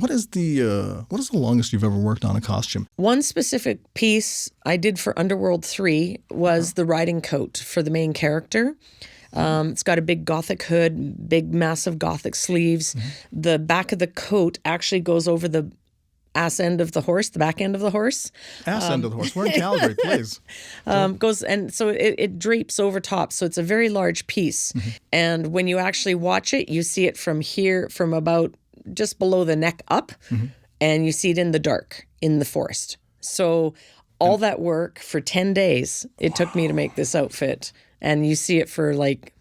what is the longest you've ever worked on a costume? One specific piece I did for Underworld 3 was the riding coat for the main character. It's got a big Gothic hood, big massive Gothic sleeves. Mm-hmm. The back of the coat actually goes over the ass end of the horse, the back end of the horse. Ass end of the horse. We're in Calgary, please. So it drapes over top. So it's a very large piece. Mm-hmm. And when you actually watch it, you see it from here, from about just below the neck up, mm-hmm. and you see it in the dark in the forest. So all that work for 10 days, it took me to make this outfit. And you see it for like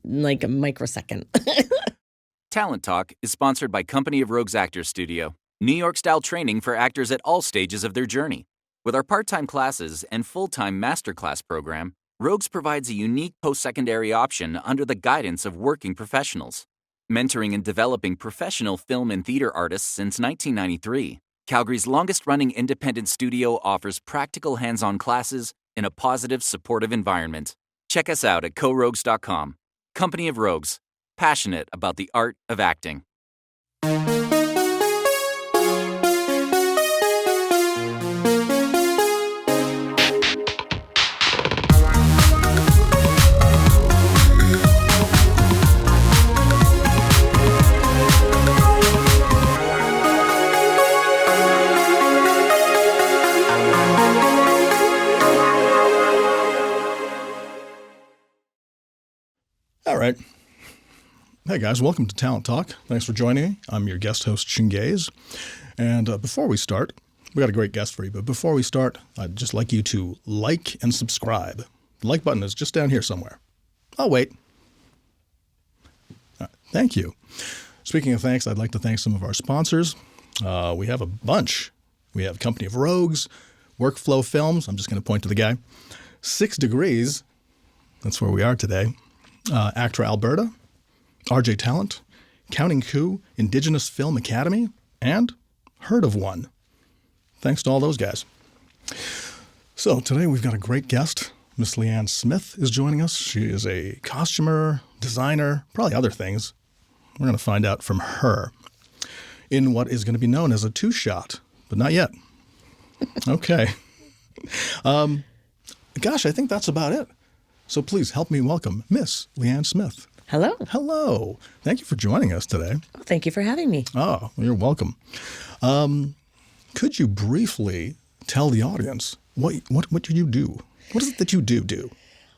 a microsecond. Talent Talk is sponsored by Company of Rogues Actors Studio, New York-style training for actors at all stages of their journey. With our part-time classes and full-time masterclass program, Rogues provides a unique post-secondary option under the guidance of working professionals. Mentoring and developing professional film and theater artists since 1993, Calgary's longest-running independent studio offers practical hands-on classes in a positive, supportive environment. Check us out at corogues.com. Company of Rogues, passionate about the art of acting. All right. Hey, guys. Welcome to Talent Talk. Thanks for joining me. I'm your guest host, Shingaze. And before we start, we got a great guest for you. But before we start, I'd just like you to like and subscribe. The like button is just down here somewhere. I'll wait. Thank you. Speaking of thanks, I'd like to thank some of our sponsors. We have a bunch. We have Company of Rogues, Workflow Films. I'm just going to point to the guy. 6 Degrees. That's where we are today. Actra Alberta, RJ Talent, Counting Coup, Indigenous Film Academy, and Heard of One. Thanks to all those guys. So today we've got a great guest. Miss Lianne Smith is joining us. She is a costumer, designer, probably other things. We're going to find out from her in what is going to be known as a two-shot, but not yet. Okay. Gosh, I think that's about it. So please help me welcome Miss Lianne Smith. Hello. Hello. Thank you for joining us today. Oh, thank you for having me. Oh, you're welcome. Could you briefly tell the audience what do you do? What is it that you do?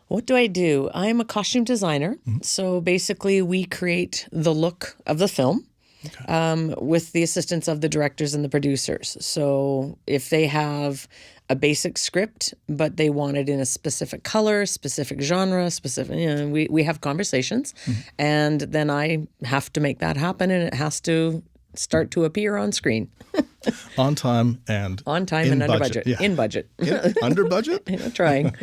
What do I do? I'm a costume designer. Mm-hmm. So basically we create the look of the film. Okay. With the assistance of the directors and the producers. So if they have a basic script, but they want it in a specific color, specific genre, we have conversations, mm-hmm. and then I have to make that happen, and it has to start to appear on screen. On time and under budget. Yeah. In budget. Under budget? Trying.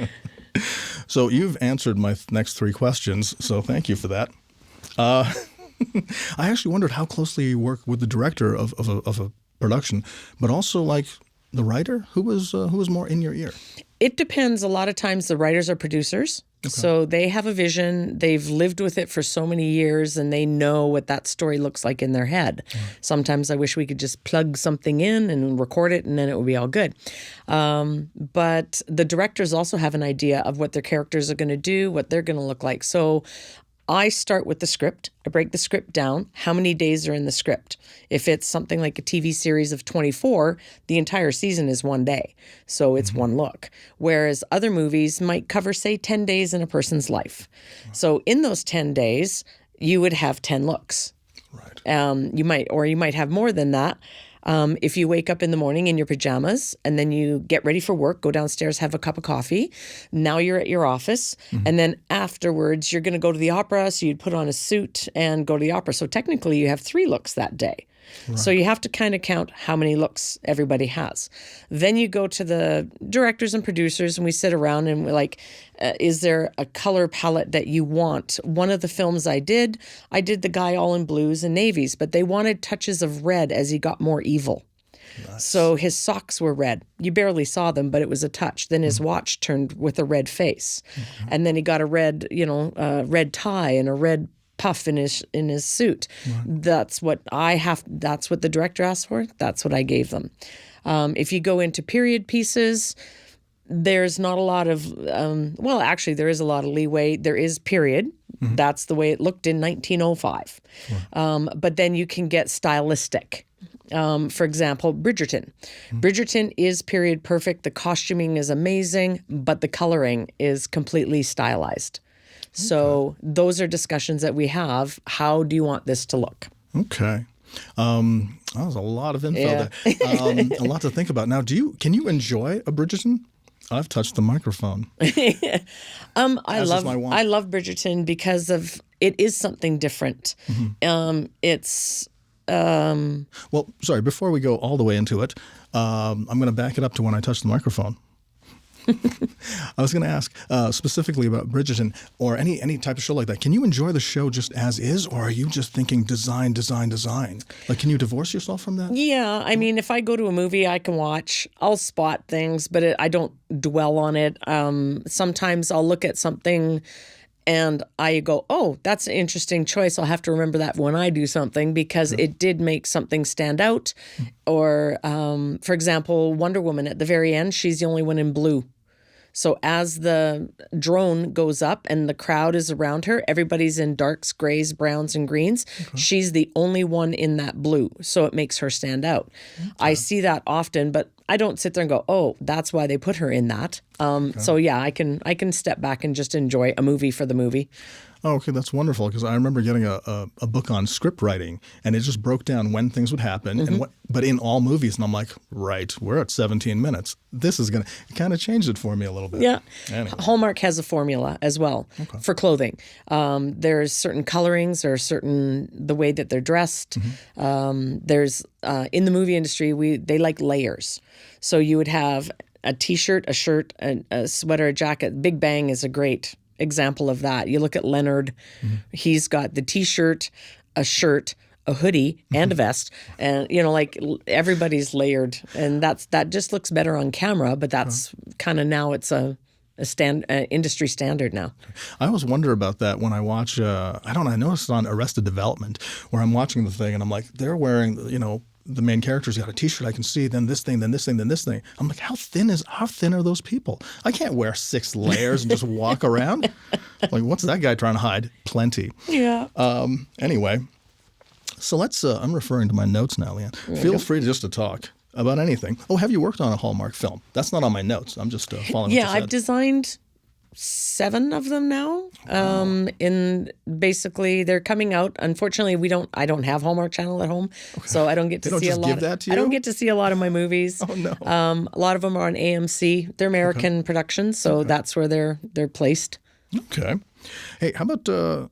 So you've answered my next 3 questions, so thank you for that. I actually wondered how closely you work with the director of a production, but also like the writer. Who was more in your ear? It depends. A lot of times the writers are producers. Okay. So they have a vision. They've lived with it for so many years, and they know what that story looks like in their head. Mm. Sometimes I wish we could just plug something in and record it, and then it would be all good. But the directors also have an idea of what their characters are going to do, what they're going to look like. So I start with the script. I break the script down. How many days are in the script? If it's something like a TV series of 24, the entire season is 1 day. So it's mm-hmm. one look. Whereas other movies might cover, say, 10 days in a person's life. Wow. So in those 10 days, you would have 10 looks. Right. You might have more than that. If you wake up in the morning in your pajamas and then you get ready for work, go downstairs, have a cup of coffee. Now you're at your office. Mm-hmm. And then afterwards, you're going to go to the opera. So you'd put on a suit and go to the opera. So technically, you have 3 looks that day. Right. So you have to kind of count how many looks everybody has. Then you go to the directors and producers and we sit around and we're like, is there a color palette that you want? One of the films I did the guy all in blues and navies, but they wanted touches of red as he got more evil. Nice. So his socks were red. You barely saw them, but it was a touch. Then his mm-hmm. watch turned with a red face. Mm-hmm. And then he got a red, red tie and a red puff in his suit. Right. That's what the director asked for. That's what I gave them. If you go into period pieces, there's not a lot of, actually there is a lot of leeway. There is period. Mm-hmm. That's the way it looked in 1905. Right. But then you can get stylistic. For example, Bridgerton. Mm-hmm. Bridgerton is period perfect. The costuming is amazing, but the coloring is completely stylized. Okay. So those are discussions that we have. How do you want this to look? Okay. That was a lot of info there. A lot to think about. Now, can you enjoy a Bridgerton? I've touched the microphone. I love Bridgerton because of it is something different. Mm-hmm. Well, sorry, before we go all the way into it, I'm going to back it up to when I touched the microphone. I was going to ask specifically about Bridgerton or any type of show like that. Can you enjoy the show just as is, or are you just thinking design? Like, can you divorce yourself from that? Yeah, I mean, if I go to a movie, I can watch. I'll spot things, but I don't dwell on it. Sometimes I'll look at something and I go, oh, that's an interesting choice. I'll have to remember that when I do something because it did make something stand out. Or, for example, Wonder Woman at the very end, she's the only one in blue. So as the drone goes up and the crowd is around her, everybody's in darks, grays, browns, and greens. Okay. She's the only one in that blue. So it makes her stand out. Okay. I see that often, but I don't sit there and go, oh, that's why they put her in that. So yeah, I can step back and just enjoy a movie for the movie. Oh, okay, that's wonderful because I remember getting a book on script writing, and it just broke down when things would happen, mm-hmm. But in all movies, and I'm like, right, we're at 17 minutes. This is it kind of changed it for me a little bit. Yeah, anyway. Hallmark has a formula as well for clothing. There's certain colorings or the way that they're dressed. Mm-hmm. There's in the movie industry, they like layers, so you would have a T-shirt, a shirt, a sweater, a jacket. Big Bang is a great example of that. You look at Leonard, mm-hmm. he's got the T-shirt, a shirt, a hoodie, and a vest, and like everybody's layered, and that just looks better on camera. But that's kind of now it's a industry standard now. I always wonder about that when I watch. I noticed on Arrested Development where I'm watching the thing, and I'm like, they're wearing the main character's got a T-shirt I can see, then this thing, then this thing, then this thing. I'm like, how thin are those people? I can't wear 6 layers and just walk around. Like, what's that guy trying to hide? Plenty. Yeah. Anyway, so let's. I'm referring to my notes now, Leanne. Feel free just to talk about anything. Oh, have you worked on a Hallmark film? That's not on my notes. I'm just following. Yeah, I've designed 7 of them now. In basically they're coming out. Unfortunately, I don't have Hallmark Channel at home, so I don't get to see a lot. I don't get to see a lot of my movies. Oh no. A lot of them are on AMC. They're American productions, so that's where they're placed. Okay. Hey, how about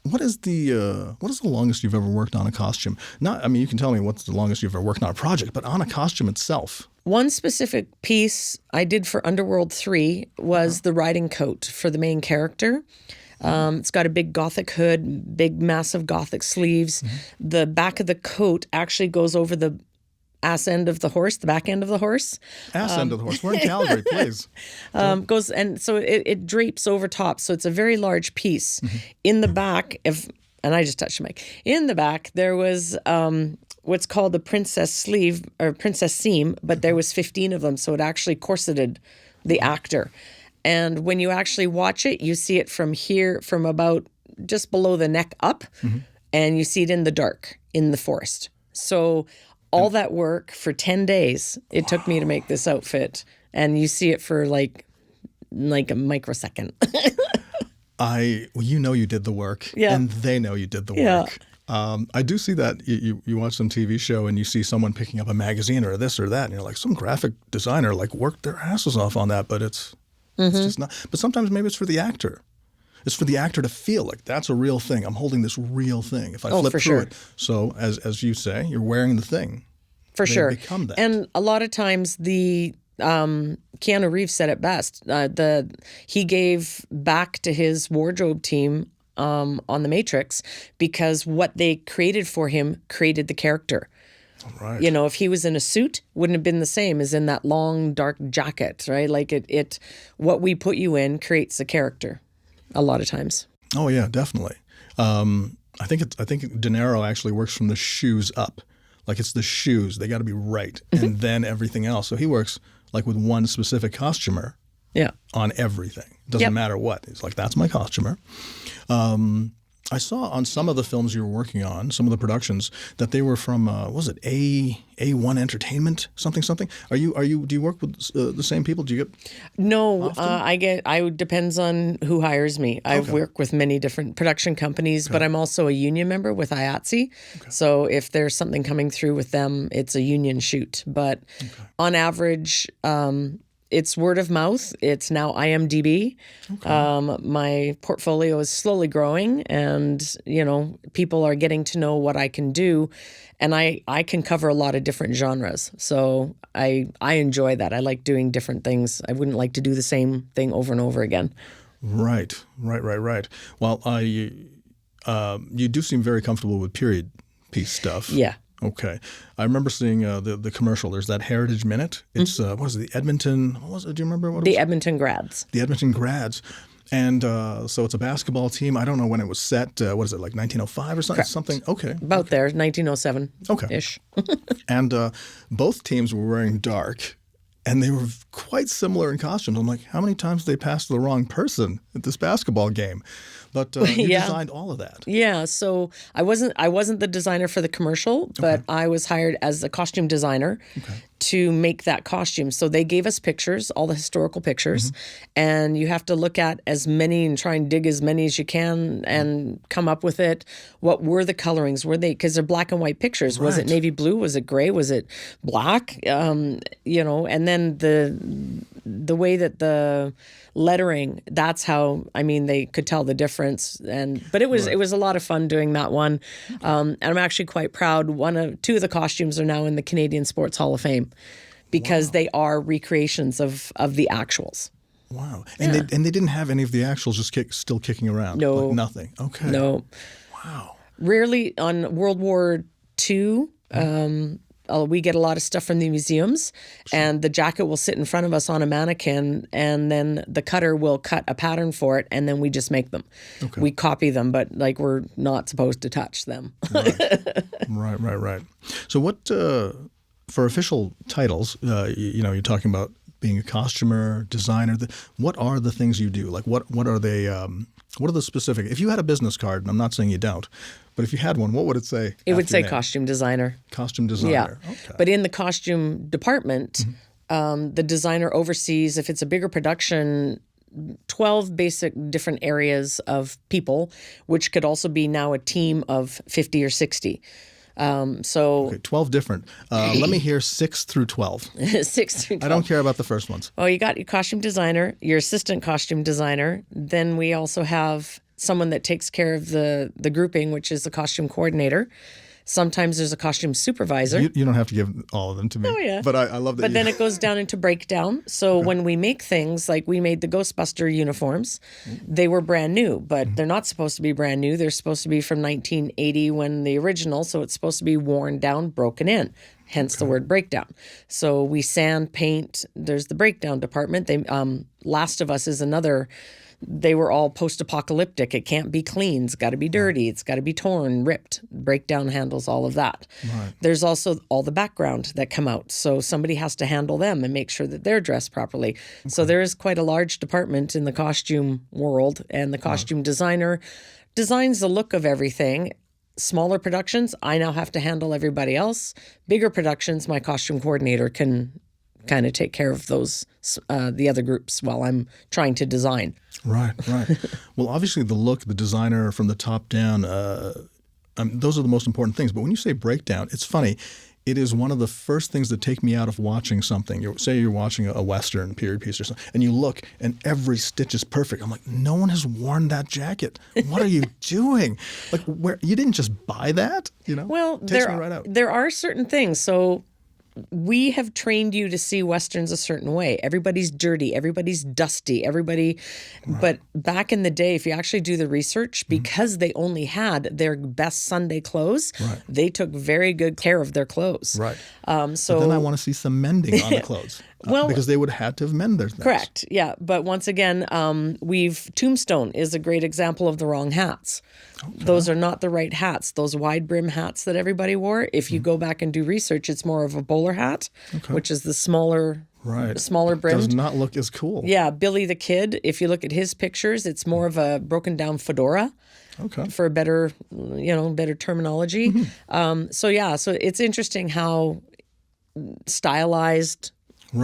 what is the longest you've ever worked on a costume? You can tell me what's the longest you've ever worked on a project, but on a costume itself. One specific piece I did for Underworld 3 was the riding coat for the main character. It's got a big Gothic hood, big massive Gothic sleeves. Mm-hmm. The back of the coat actually goes over the ass end of the horse, the back end of the horse. End of the horse. We're in Calgary, please. Goes and so it drapes over top, so it's a very large piece. Mm-hmm. In the back, and I just touched the mic. In the back, there was what's called the princess sleeve or princess seam, but there was 15 of them, so it actually corseted the actor. And when you actually watch it, you see it from here, from about just below the neck up, mm-hmm. and you see it in the dark in the forest. So all that work for 10 days, it took me to make this outfit, and you see it for like a microsecond. You did the work, and they know you did the work. I do see that you watch some TV show and you see someone picking up a magazine or this or that, and you're like, some graphic designer worked their asses off on that, but it's just not. But sometimes maybe it's for the actor. It's for the actor to feel like that's a real thing. I'm holding this real thing. If I flip through it, so as you say, you're wearing the thing. For sure, become that. And a lot of times Keanu Reeves said it best. He gave back to his wardrobe team on The Matrix because what they created for him created the character. Right. If he was in a suit, wouldn't have been the same as in that long dark jacket, right? Like what we put you in creates a character a lot of times. Oh yeah, definitely. I think dinero actually works from the shoes up. Like it's the shoes. They got to be right. And then everything else. So he works like with one specific costumer on everything. Doesn't matter what. It's like, that's my costumer. I saw on some of the films you were working on, some of the productions, that they were from what was it A1 Entertainment something? Do you work with the same people? Do you get No, I depends on who hires me. I've worked with many different production companies, but I'm also a union member with IATSE. So if there's something coming through with them, it's a union shoot. But on average, it's word of mouth. It's now IMDb. My portfolio is slowly growing, and people are getting to know what I can do, and I can cover a lot of different genres. So I enjoy that. I like doing different things. I wouldn't like to do the same thing over and over again. Right. Well, you do seem very comfortable with period piece stuff. Yeah. Okay. I remember seeing the commercial. There's that Heritage Minute. It's, what is it, the Edmonton, what was it? Do you remember what it was? The Edmonton Grads. The Edmonton Grads. And so it's a basketball team. I don't know when it was set. What is it, like 1905 or something? Correct. Something. Okay. About there, 1907-ish. Okay. And both teams were wearing dark. And they were quite similar in costumes. I'm like, how many times did they pass the wrong person at this basketball game? But you designed all of that. Yeah. So I wasn't the designer for the commercial, but I was hired as a costume designer to make that costume. So they gave us pictures, all the historical pictures, and you have to look at as many and try and dig as many as you can and come up with it. What were the colorings? Were they, because they're black and white pictures. Was it navy blue? Was it gray? Was it black? And then the way that the lettering, that's how, they could tell the difference. But it was a lot of fun doing that one. And I'm actually quite proud. Two of the costumes are now in the Canadian Sports Hall of Fame because they are recreations of the actuals. Wow. And they didn't have any of the actuals just still kicking around? No. Like nothing? Okay. No. Wow. Rarely on World War II, we get a lot of stuff from the museums, and the jacket will sit in front of us on a mannequin, and then the cutter will cut a pattern for it, and then we just make them. Okay. We copy them, but we're not supposed to touch them. Right. So what, for official titles, you're talking about being a costumer, designer. What are the things you do? Like what are they? What are the specific? If you had a business card, and I'm not saying you don't, but if you had one, what would it say? It would say costume designer. Costume designer. Yeah. Okay. But in the costume department, the designer oversees, if it's a bigger production, 12 basic different areas of people, which could also be now a team of 50 or 60. 12 different. Let me hear 6 through 12. 6 through 12. I don't care about the first ones. Well, you got your costume designer, your assistant costume designer. Then we also have someone that takes care of the grouping, which is the costume coordinator. Sometimes there's a costume supervisor. You don't have to give all of them to me. Oh, yeah. But I love that. But then it goes down into breakdown. So when we make things, like we made the Ghostbuster uniforms, they were brand new, but they're not supposed to be brand new. They're supposed to be from 1980 when the original, so it's supposed to be worn down, broken in. Hence the word breakdown. So we sand, paint. There's the breakdown department. Last of Us is another. They were all post-apocalyptic. It can't be clean. It's got to be dirty. It's got to be torn, ripped. Breakdown handles all of that. Right. There's also all the background that come out. So somebody has to handle them and make sure that they're dressed properly. Okay. So there is quite a large department in the costume world, and the costume designer designs the look of everything. Smaller productions, I now have to handle everybody else. Bigger productions, my costume coordinator can kind of take care of those, the other groups while I'm trying to design. Right. Well, obviously the look, the designer from the top down, those are the most important things. But when you say breakdown, it's funny. It is one of the first things that take me out of watching something. Say you're watching a Western period piece or something, and you look, and every stitch is perfect. I'm like, no one has worn that jacket. What are you doing? Like, where you didn't just buy that? Well, Takes me right out. There are certain things. So we have trained you to see Westerns a certain way. Everybody's dirty. Everybody's dusty. But back in the day, if you actually do the research, because they only had their best Sunday clothes, they took very good care of their clothes. Right. So but then I want to see some mending on the clothes. Well, because they would have had to have mended their things. correct. Yeah. But once again, Tombstone is a great example of the wrong hats. Okay. Those are not the right hats. Those wide brim hats that everybody wore. If you go back and do research, it's more of a bowler hat, which is the smaller brim. Does not look as cool. Yeah. Billy the Kid, if you look at his pictures, it's more of a broken down fedora. Okay. For a better terminology. So it's interesting how stylized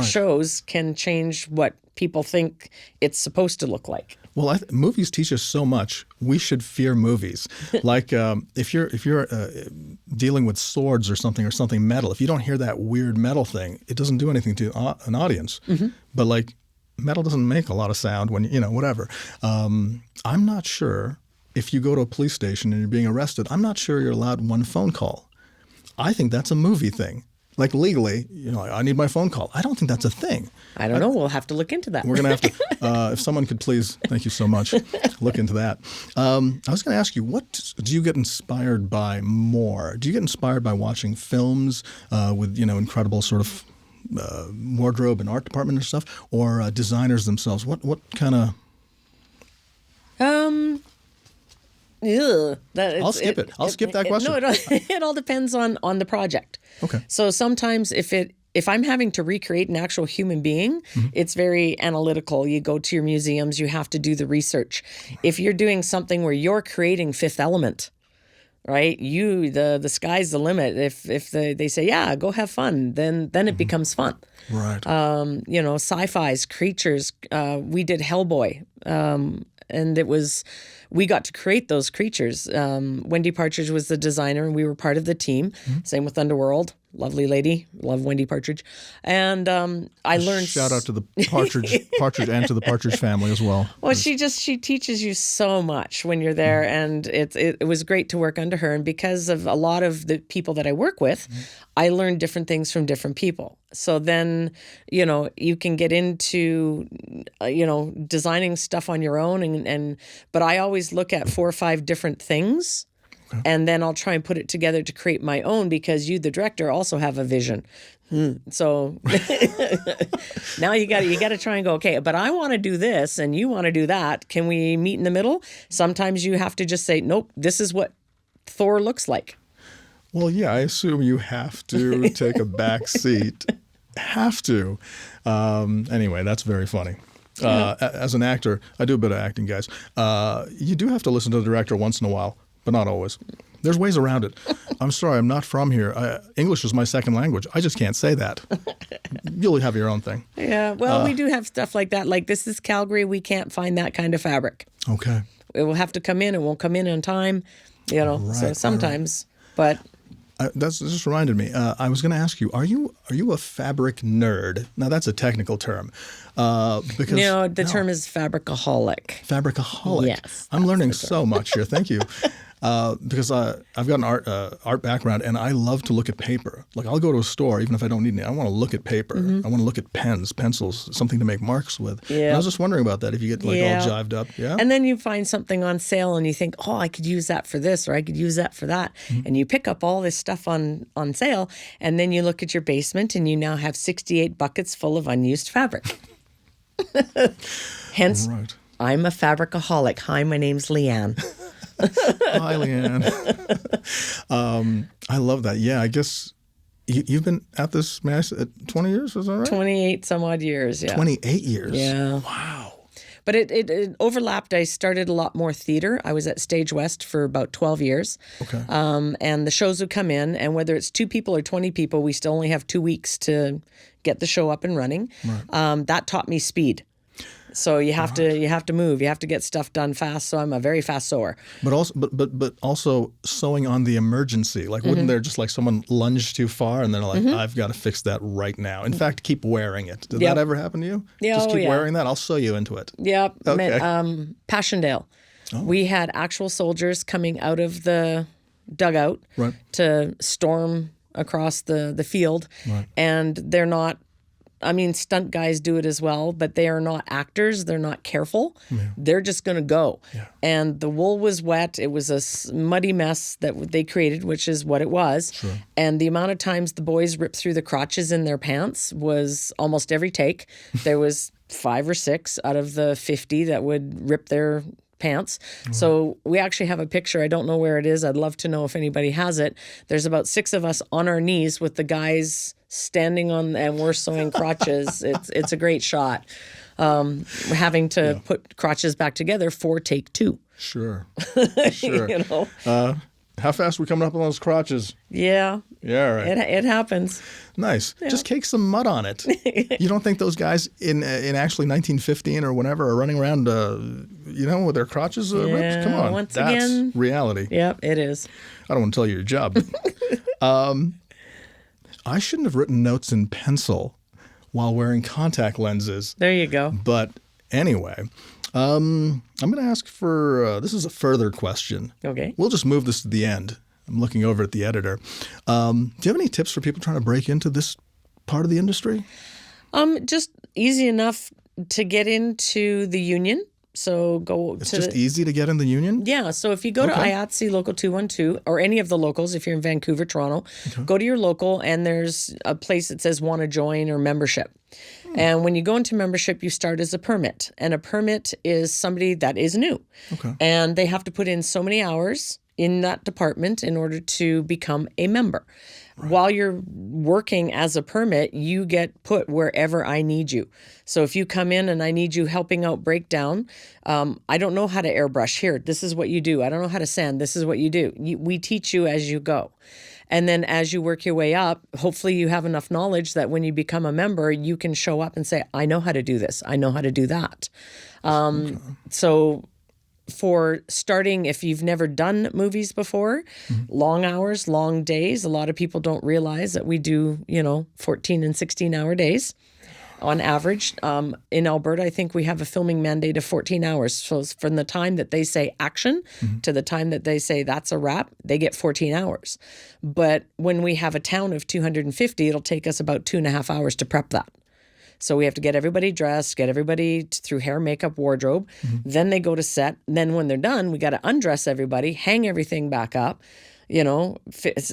shows can change what people think it's supposed to look like. Well, movies teach us so much. We should fear movies. Like if you're dealing with swords or something metal, if you don't hear that weird metal thing, it doesn't do anything to an audience. Mm-hmm. But like metal doesn't make a lot of sound when whatever. I'm not sure if you go to a police station and you're being arrested. I'm not sure you're allowed one phone call. I think that's a movie thing. Like legally, I need my phone call. I don't think that's a thing. I don't know. We'll have to look into that. We're going to have to, if someone could please, thank you so much, look into that. I was going to ask you, what do you get inspired by more? Do you get inspired by watching films with, incredible sort of wardrobe and art department and stuff, or designers themselves? What kind of... I'll skip it. I'll skip that question. No, it all depends on the project. Okay. So sometimes if I'm having to recreate an actual human being, it's very analytical. You go to your museums, you have to do the research. If you're doing something where you're creating Fifth Element, right? The sky's the limit. If they say, yeah, go have fun, then it becomes fun. Right. Sci-fi's creatures. We did Hellboy. And we got to create those creatures. Wendy Partridge was the designer, and we were part of the team. Mm-hmm. Same with Underworld. Lovely lady. Love Wendy Partridge. And I learned... Shout out to the Partridge and to the Partridge family as well. Well, she teaches you so much when you're there, and it was great to work under her. And because of a lot of the people that I work with, I learned different things from different people. So then, you can get into, designing stuff on your own. But I always look at 4 or 5 different things. Okay. And then I'll try and put it together to create my own, because you, the director, also have a vision. So now you got to try and go, okay, but I want to do this and you want to do that. Can we meet in the middle? Sometimes you have to just say, nope, this is what Thor looks like. Well, yeah, I assume you have to take a back seat. Have to. Anyway, that's very funny. As an actor, I do a bit of acting, guys. You do have to listen to the director once in a while, but not always. There's ways around it. I'm sorry, I'm not from here. English is my second language. I just can't say that. You'll have your own thing. Yeah, well, we do have stuff like that. Like, this is Calgary. We can't find that kind of fabric. Okay. It will have to come in. It won't come in on time, Right, so sometimes. Right. But... That's just reminded me. I was going to ask you: Are you a fabric nerd? Now that's a technical term. Because the term is Fabricaholic. Fabricaholic. Yes, I'm learning so much here. Thank you. Because I've got an art background, and I love to look at paper. Like, I'll go to a store even if I don't need any. I want to look at paper. I want to look at pens, pencils, something to make marks with. Yeah. And I was just wondering about that. If you get all jived up, yeah. And then you find something on sale, and you think, oh, I could use that for this, or I could use that for that, and you pick up all this stuff on sale, and then you look at your basement, and you now have 68 buckets full of unused fabric. Hence, I'm a fabricaholic. Hi, my name's Leanne. Hi, Leanne. I love that. Yeah, I guess you've been at this, 20 years, is that right? 28 some odd years, yeah. 28 years? Yeah. Wow. But it overlapped. I started a lot more theater. I was at Stage West for about 12 years. Okay. And the shows would come in, and whether it's 2 people or 20 people, we still only have 2 weeks to get the show up and running. Right. That taught me speed. So you have to move. You have to get stuff done fast. So I'm a very fast sewer. But also sewing on the emergency. Like, wouldn't there just like someone lunge too far and they're like, I've got to fix that right now. In fact, keep wearing it. Did that ever happen to you? Yeah, just keep wearing that. I'll sew you into it. Yep. Okay. Passchendale. Oh. We had actual soldiers coming out of the dugout to storm across the field, and they're not I mean, stunt guys do it as well, but they are not actors. They're not careful. They're just going to go. Yeah. And the wool was wet. It was a muddy mess that they created, which is what it was. Sure. And the amount of times the boys ripped through the crotches in their pants was almost every take. There was 5 or 6 out of the 50 that would rip their pants. So we actually have a picture. I don't know where it is. I'd love to know if anybody has it. There's about 6 of us on our knees with the guys standing on, and we're sewing crotches. It's a great shot. Having to put crotches back together for take 2. Sure. Sure. You know? How fast are we coming up on those crotches? Yeah. Yeah, all right. It happens. Nice. Just cake some mud on it. You don't think those guys in actually 1915 or whenever are running around, with their crotches ripped? Come on. Once That's again, reality. Yep, it is. I don't want to tell you your job. But, I shouldn't have written notes in pencil while wearing contact lenses. There you go. But anyway, I'm going to ask for this is a further question. Okay. We'll just move this to the end. I'm looking over at the editor. Do you have any tips for people trying to break into this part of the industry? Just easy enough to get into the union. So It's just easy to get in the union? Yeah, so if you go to IATSE Local 212, or any of the locals, if you're in Vancouver, Toronto, go to your local, and there's a place that says want to join or membership. And when you go into membership, you start as a permit. And a permit is somebody that is new. Okay. And they have to put in so many hours in that department in order to become a member. Right. While you're working as a permit, you get put wherever I need you. So if you come in and I need you helping out breakdown, I don't know how to airbrush. Here, this is what you do. I don't know how to sand. This is what you do. We teach you as you go. And then as you work your way up, hopefully you have enough knowledge that when you become a member, you can show up and say, I know how to do this. I know how to do that. So for starting, if you've never done movies before, long hours, long days. A lot of people don't realize that we do, 14 and 16-hour days on average. In Alberta, I think we have a filming mandate of 14 hours. So from the time that they say action to the time that they say that's a wrap, they get 14 hours. But when we have a town of 250, it'll take us about 2.5 hours to prep that. So we have to get everybody dressed, get everybody through hair, makeup, wardrobe. Then they go to set. Then when they're done, we got to undress everybody, hang everything back up,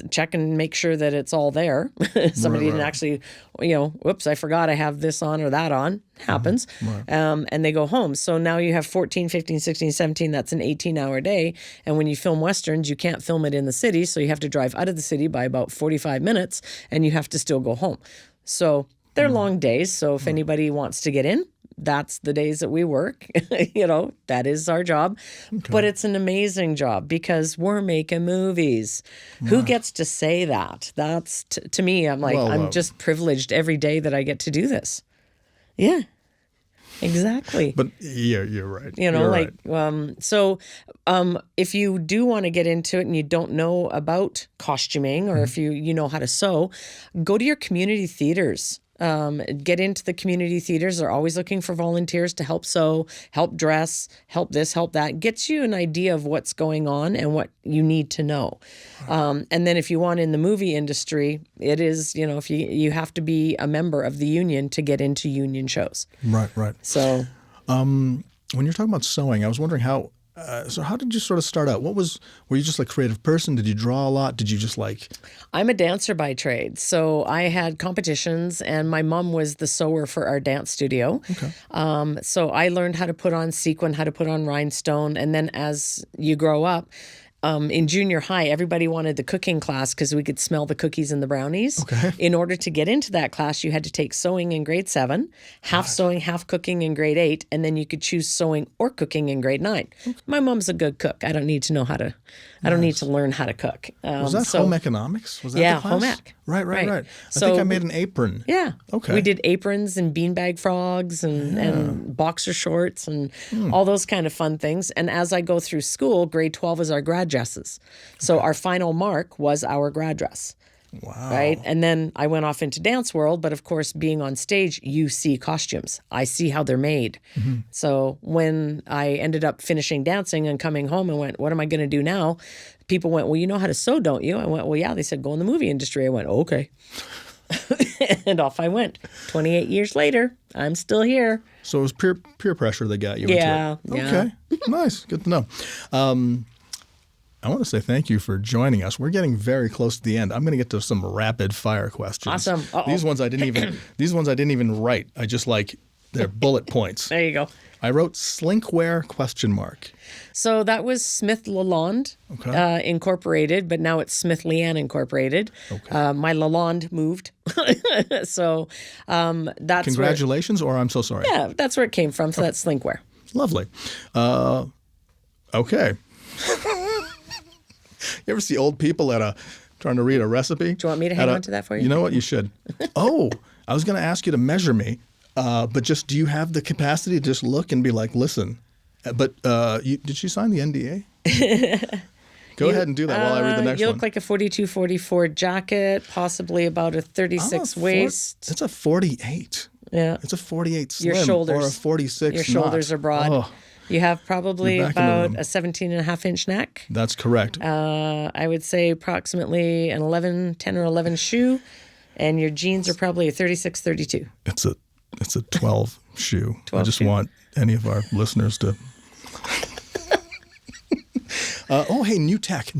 check and make sure that it's all there. Somebody didn't actually, whoops, I forgot I have this on or that on. Happens. And they go home. So now you have 14, 15, 16, 17. That's an 18-hour day. And when you film Westerns, you can't film it in the city. So you have to drive out of the city by about 45 minutes and you have to still go home. So they're long days, so if anybody wants to get in, that's the days that we work. That is our job. Okay. But it's an amazing job because we're making movies. Right. Who gets to say that? That's, to me, I'm like, I'm just privileged every day that I get to do this. Yeah, exactly. But yeah, you're right. So if you do want to get into it and you don't know about costuming or if you know how to sew, go to your community theaters. Get into the community theaters. They're always looking for volunteers to help sew, help dress, help this, help that. Gets you an idea of what's going on and what you need to know. And then if you want in the movie industry, it is, if you have to be a member of the union to get into union shows. Right. So when you're talking about sewing, I was wondering how did you sort of start out? Were you just a creative person? Did you draw a lot? Did you just I'm a dancer by trade. So I had competitions and my mom was the sewer for our dance studio. Okay. So I learned how to put on sequin, how to put on rhinestone. And then as you grow up, in junior high, everybody wanted the cooking class because we could smell the cookies and the brownies. Okay. In order to get into that class, you had to take sewing in grade 7, half sewing, half cooking in grade 8, and then you could choose sewing or cooking in grade 9. Okay. My mom's a good cook. I don't need to know how to. I don't need to learn how to cook. Was that home economics? Was that the class? Home ec. Right. I think I made an apron. Yeah. Okay. We did aprons and beanbag frogs and boxer shorts and all those kind of fun things. And as I go through school, grade 12 is our grad dresses. So our final mark was our grad dress. Wow. Right? And then I went off into dance world, but of course, being on stage, you see costumes. I see how they're made. Mm-hmm. So when I ended up finishing dancing and coming home and went, what am I going to do now? People went, well, you know how to sew, don't you? I went, well, yeah. They said, go in the movie industry. I went, okay. And off I went. 28 years later, I'm still here. So it was peer pressure that got you Yeah, into it. yeah. Okay, nice. Good to know. I want to say thank you for joining us. We're getting very close to the end. I'm going to get to some rapid fire questions. Awesome. Uh-oh. These ones I didn't even write. I just they're bullet points. There you go. I wrote slinkware ? So that was Smith Lalonde Incorporated, but now it's Smith Leanne Incorporated. Okay. My Lalonde moved. So that's Congratulations, or I'm so sorry. Yeah, that's where it came from. So that's slinkware. Lovely. Okay. You ever see old people trying to read a recipe? Do you want me to hang on to that for you? You know what? You should. Oh, I was going to ask you to measure me, but just do you have the capacity to just look and be like, listen? But did she sign the NDA? Go ahead and do that while I read the next one. You look like a 42-44 jacket, possibly about a 36 waist. It's a 48. Yeah. It's a 48 slim Your shoulders. or a 46 Your shoulders not. are broad. Oh, You have probably You're back in the about room. a 17.5-inch neck. that's correct. I would say approximately an 10 or 11 shoe, and your jeans are probably a 36-32. It's a 12 shoe. 12 I just shoe. want any of our listeners to. Hey, new tech.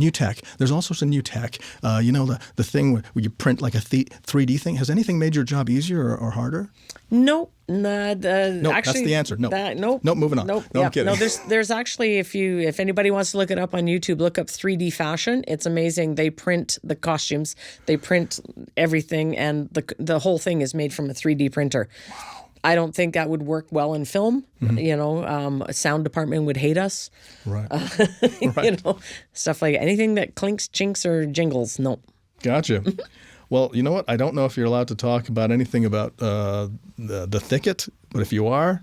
There's all sorts of new tech. You know the thing where you print like a 3D thing. Has anything made your job easier or harder? Nope. No, Actually, that's the answer. No. Nope. Nope, moving on. Nope. No, yeah. I'm kidding. No, there's actually, if anybody wants to look it up on YouTube, look up 3D fashion. It's amazing. They print the costumes, they print everything, and the whole thing is made from a 3D printer. Wow. I don't think that would work well in film. Mm-hmm. You know, a sound department would hate us. Right. Right. You know, stuff like anything that clinks, chinks, or jingles. Nope. Gotcha. Well, you know what? I don't know if you're allowed to talk about anything about the thicket, but if you are.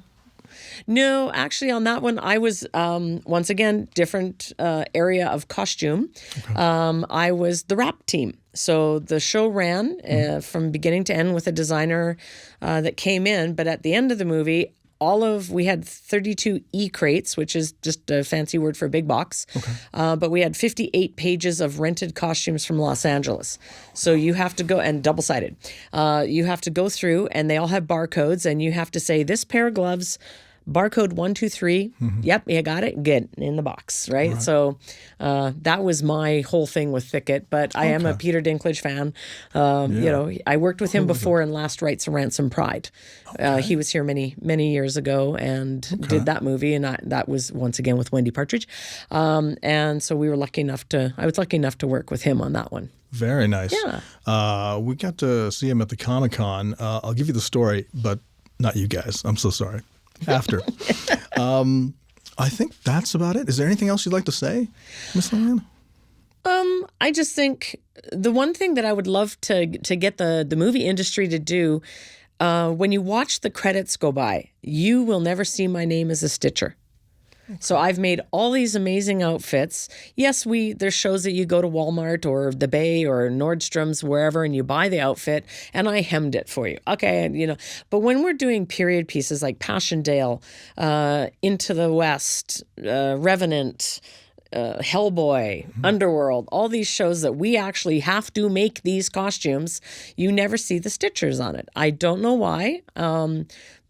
No, actually, on that one, I was, once again, different area of costume. Okay. I was the wrap team. So the show ran from beginning to end with a designer that came in. But at the end of the movie, we had 32 E-crates, which is just a fancy word for big box. Okay. But we had 58 pages of rented costumes from Los Angeles. So you have to go, and double-sided. You have to go through, and they all have barcodes, and you have to say, this pair of gloves, barcode 123. Mm-hmm. Yep, you got it. Good. In the box, right? So that was my whole thing with Thicket. But I am a Peter Dinklage fan. You know, I worked with him before in Last Rites of Ransom Pride. Okay. He was here many, many years ago and did that movie. And that was once again with Wendy Partridge. And so I was lucky enough to work with him on that one. Very nice. Yeah. We got to see him at the Comic-Con. I'll give you the story, but not you guys. I'm so sorry. After. I think that's about it. Is there anything else you'd like to say, Miss Leanne? I just think the one thing that I would love to get the movie industry to do, when you watch the credits go by, you will never see my name as a stitcher. So I've made all these amazing outfits. Yes, there's shows that you go to Walmart or the Bay or Nordstrom's, wherever, and you buy the outfit, and I hemmed it for you. Okay, you know. But when we're doing period pieces like Passchendale, Into the West, Revenant, Hellboy, Underworld, all these shows that we actually have to make these costumes, you never see the stitchers on it. I don't know why.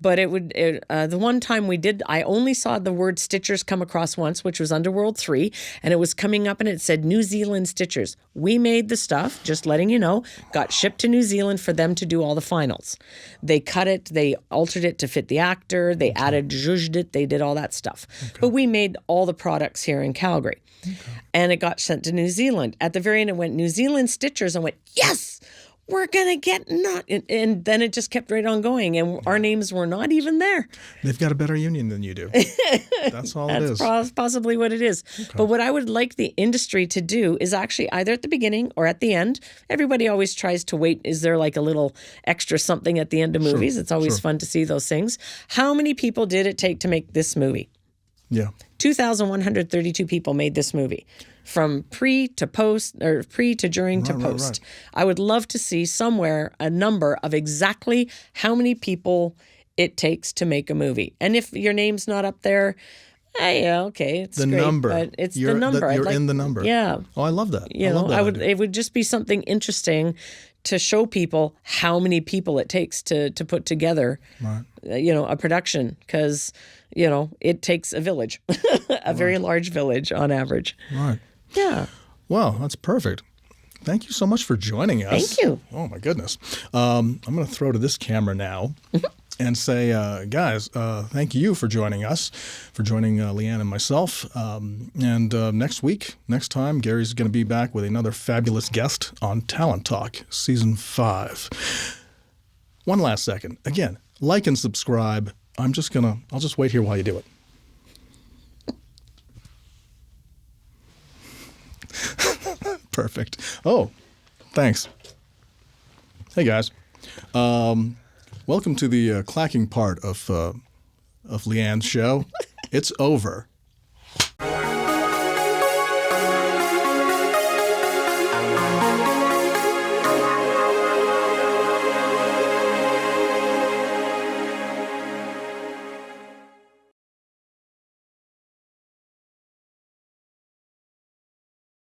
But the one time we did, I only saw the word stitchers come across once, which was Underworld 3, and it was coming up and it said New Zealand stitchers. We made the stuff, just letting you know, got shipped to New Zealand for them to do all the finals. They cut it, they altered it to fit the actor, they added, zhuzhed it, they did all that stuff. Okay. But we made all the products here in Calgary. Okay. And it got sent to New Zealand. At the very end, it went New Zealand stitchers. I went, yes! We're going to get not. And then it just kept right on going. And our names were not even there. They've got a better union than you do. That's all it is. That's possibly what it is. Okay. But what I would like the industry to do is actually either at the beginning or at the end. Everybody always tries to wait. Is there like a little extra something at the end of movies? It's always fun to see those things. How many people did it take to make this movie? Yeah. 2,132 people made this movie. From pre to post, or pre to during to post. Right. I would love to see somewhere a number of exactly how many people it takes to make a movie. And if your name's not up there, yeah, okay, it's the great, number. But it's the number. You're in the number. Yeah. Oh, I love that. It would just be something interesting to show people how many people it takes to put together, a production, because, it takes a village, a very large village on average. Right. Yeah. Well, that's perfect. Thank you so much for joining us. Thank you. Oh, my goodness. I'm going to throw to this camera now and say, guys, thank you for joining us, for joining Leanne and myself. And next time, Gary's going to be back with another fabulous guest on Talent Talk, Season 5. One last second. Again, like and subscribe. I'll just wait here while you do it. Perfect. Oh, thanks. Hey, guys. Welcome to the clacking part of Leanne's show. It's over.